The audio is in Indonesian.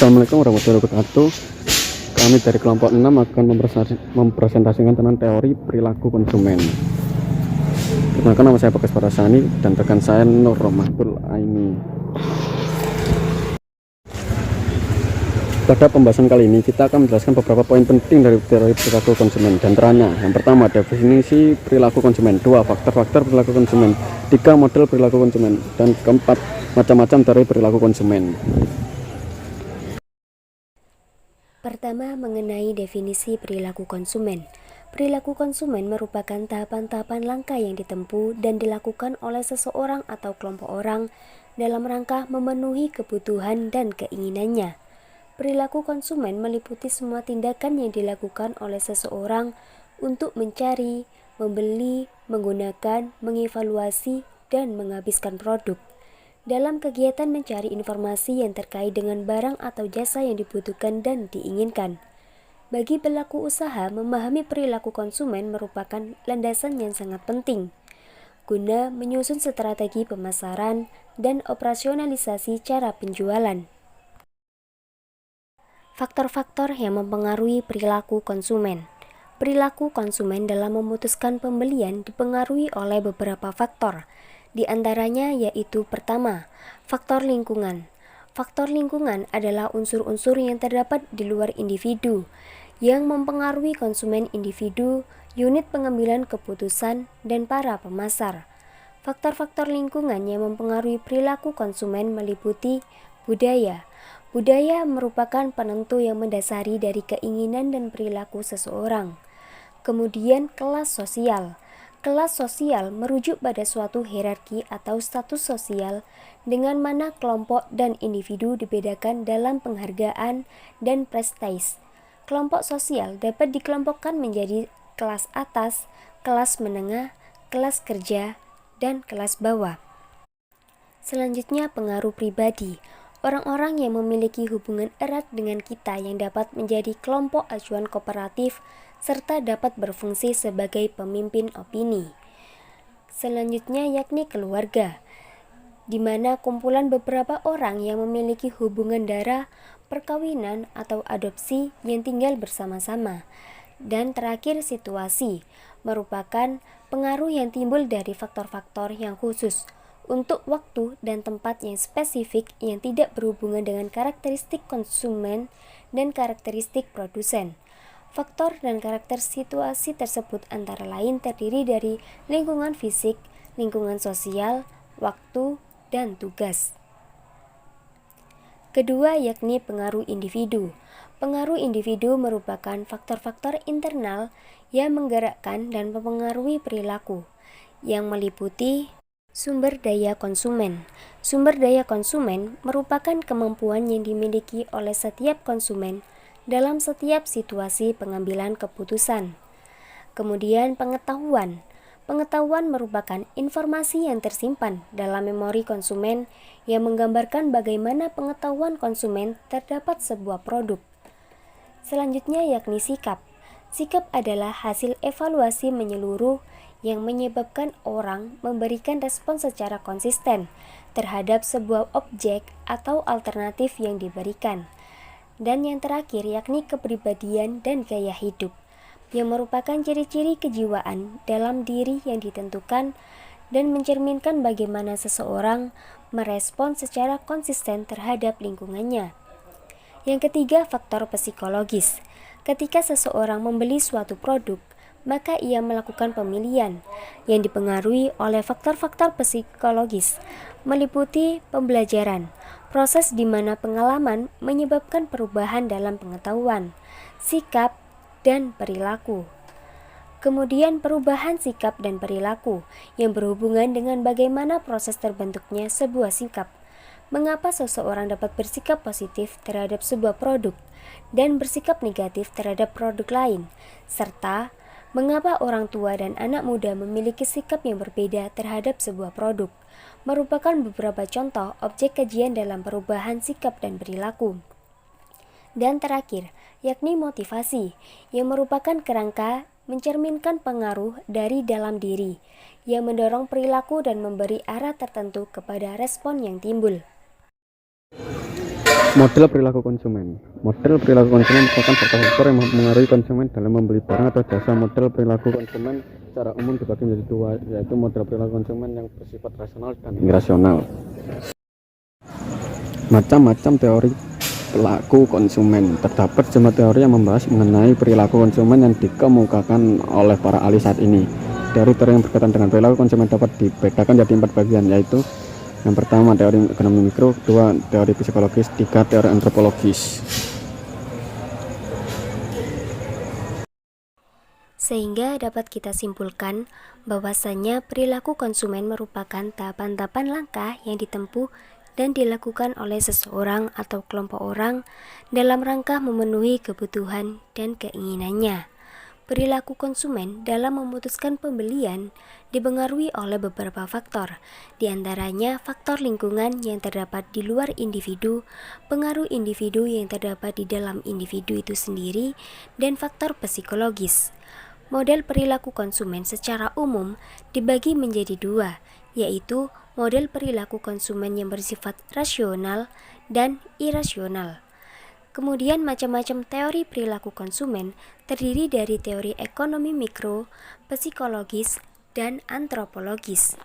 Assalamualaikum warahmatullahi wabarakatuh. Kami dari kelompok 6 akan mempresentasikan tentang teori perilaku konsumen. Perkenalkan, nama saya Bagas Parasani dan rekan saya Nur Rahmatul Aini. Pada pembahasan kali ini kita akan menjelaskan beberapa poin penting dari teori perilaku konsumen. Dan teranya, yang pertama definisi perilaku konsumen, 2 faktor-faktor perilaku konsumen, 3 model perilaku konsumen, dan keempat macam-macam teori perilaku konsumen. Pertama, mengenai definisi perilaku konsumen. Perilaku konsumen merupakan tahapan-tahapan langkah yang ditempuh dan dilakukan oleh seseorang atau kelompok orang dalam rangka memenuhi kebutuhan dan keinginannya. Perilaku konsumen meliputi semua tindakan yang dilakukan oleh seseorang untuk mencari, membeli, menggunakan, mengevaluasi, dan menghabiskan produk. Dalam kegiatan mencari informasi yang terkait dengan barang atau jasa yang dibutuhkan dan diinginkan. Bagi pelaku usaha, memahami perilaku konsumen merupakan landasan yang sangat penting guna menyusun strategi pemasaran dan operasionalisasi cara penjualan. Faktor-faktor yang mempengaruhi perilaku konsumen. Perilaku konsumen dalam memutuskan pembelian dipengaruhi oleh beberapa faktor. Di antaranya yaitu pertama, faktor lingkungan. Faktor lingkungan adalah unsur-unsur yang terdapat di luar individu yang mempengaruhi konsumen individu, unit pengambilan keputusan, dan para pemasar. Faktor-faktor lingkungan yang mempengaruhi perilaku konsumen meliputi budaya. Budaya merupakan penentu yang mendasari dari keinginan dan perilaku seseorang. Kemudian kelas sosial. Kelas sosial merujuk pada suatu hierarki atau status sosial dengan mana kelompok dan individu dibedakan dalam penghargaan dan prestis. Kelompok sosial dapat dikelompokkan menjadi kelas atas, kelas menengah, kelas kerja, dan kelas bawah. Selanjutnya, pengaruh pribadi. Orang-orang yang memiliki hubungan erat dengan kita yang dapat menjadi kelompok acuan kooperatif serta dapat berfungsi sebagai pemimpin opini. Selanjutnya yakni keluarga, di mana kumpulan beberapa orang yang memiliki hubungan darah, perkawinan atau adopsi yang tinggal bersama-sama. Dan terakhir situasi, merupakan pengaruh yang timbul dari faktor-faktor yang khusus untuk waktu dan tempat yang spesifik yang tidak berhubungan dengan karakteristik konsumen dan karakteristik produsen. Faktor dan karakter situasi tersebut antara lain terdiri dari lingkungan fisik, lingkungan sosial, waktu, dan tugas. Kedua yakni pengaruh individu. Pengaruh individu merupakan faktor-faktor internal yang menggerakkan dan mempengaruhi perilaku, yang meliputi sumber daya konsumen. Sumber daya konsumen merupakan kemampuan yang dimiliki oleh setiap konsumen dalam setiap situasi pengambilan keputusan. Kemudian pengetahuan. Pengetahuan merupakan informasi yang tersimpan dalam memori konsumen yang menggambarkan bagaimana pengetahuan konsumen terdapat sebuah produk. Selanjutnya yakni sikap. Sikap adalah hasil evaluasi menyeluruh yang menyebabkan orang memberikan respon secara konsisten terhadap sebuah objek atau alternatif yang diberikan. Dan yang terakhir yakni kepribadian dan gaya hidup, yang merupakan ciri-ciri kejiwaan dalam diri yang ditentukan dan mencerminkan bagaimana seseorang merespon secara konsisten terhadap lingkungannya. Yang ketiga, faktor psikologis. Ketika seseorang membeli suatu produk, maka ia melakukan pemilihan yang dipengaruhi oleh faktor-faktor psikologis, meliputi pembelajaran, proses di mana pengalaman menyebabkan perubahan dalam pengetahuan, sikap, dan perilaku. Kemudian perubahan sikap dan perilaku yang berhubungan dengan bagaimana proses terbentuknya sebuah sikap. Mengapa seseorang dapat bersikap positif terhadap sebuah produk dan bersikap negatif terhadap produk lain, serta mengapa orang tua dan anak muda memiliki sikap yang berbeda terhadap sebuah produk, merupakan beberapa contoh objek kajian dalam perubahan sikap dan perilaku. Dan terakhir, yakni motivasi, yang merupakan kerangka mencerminkan pengaruh dari dalam diri, yang mendorong perilaku dan memberi arah tertentu kepada respon yang timbul. Model perilaku konsumen. Model perilaku konsumen merupakan faktor-faktor yang mempengaruhi konsumen dalam membeli barang atau jasa. Model perilaku konsumen secara umum dibagi menjadi dua, yaitu model perilaku konsumen yang bersifat rasional dan irasional. Macam-macam teori perilaku konsumen. Terdapat sejumlah teori yang membahas mengenai perilaku konsumen yang dikemukakan oleh para ahli saat ini. Teori-teori yang berkaitan dengan perilaku konsumen dapat dibedakan jadi 4 bagian, yaitu yang pertama teori ekonomi mikro, kedua teori psikologis, tiga teori antropologis. Sehingga dapat kita simpulkan bahwasannya perilaku konsumen merupakan tahapan-tahapan langkah yang ditempuh dan dilakukan oleh seseorang atau kelompok orang dalam rangka memenuhi kebutuhan dan keinginannya. Perilaku konsumen dalam memutuskan pembelian dipengaruhi oleh beberapa faktor, di antaranya faktor lingkungan yang terdapat di luar individu, pengaruh individu yang terdapat di dalam individu itu sendiri, dan faktor psikologis. Model perilaku konsumen secara umum dibagi menjadi dua, yaitu model perilaku konsumen yang bersifat rasional dan irasional. Kemudian macam-macam teori perilaku konsumen terdiri dari teori ekonomi mikro, psikologis, dan antropologis.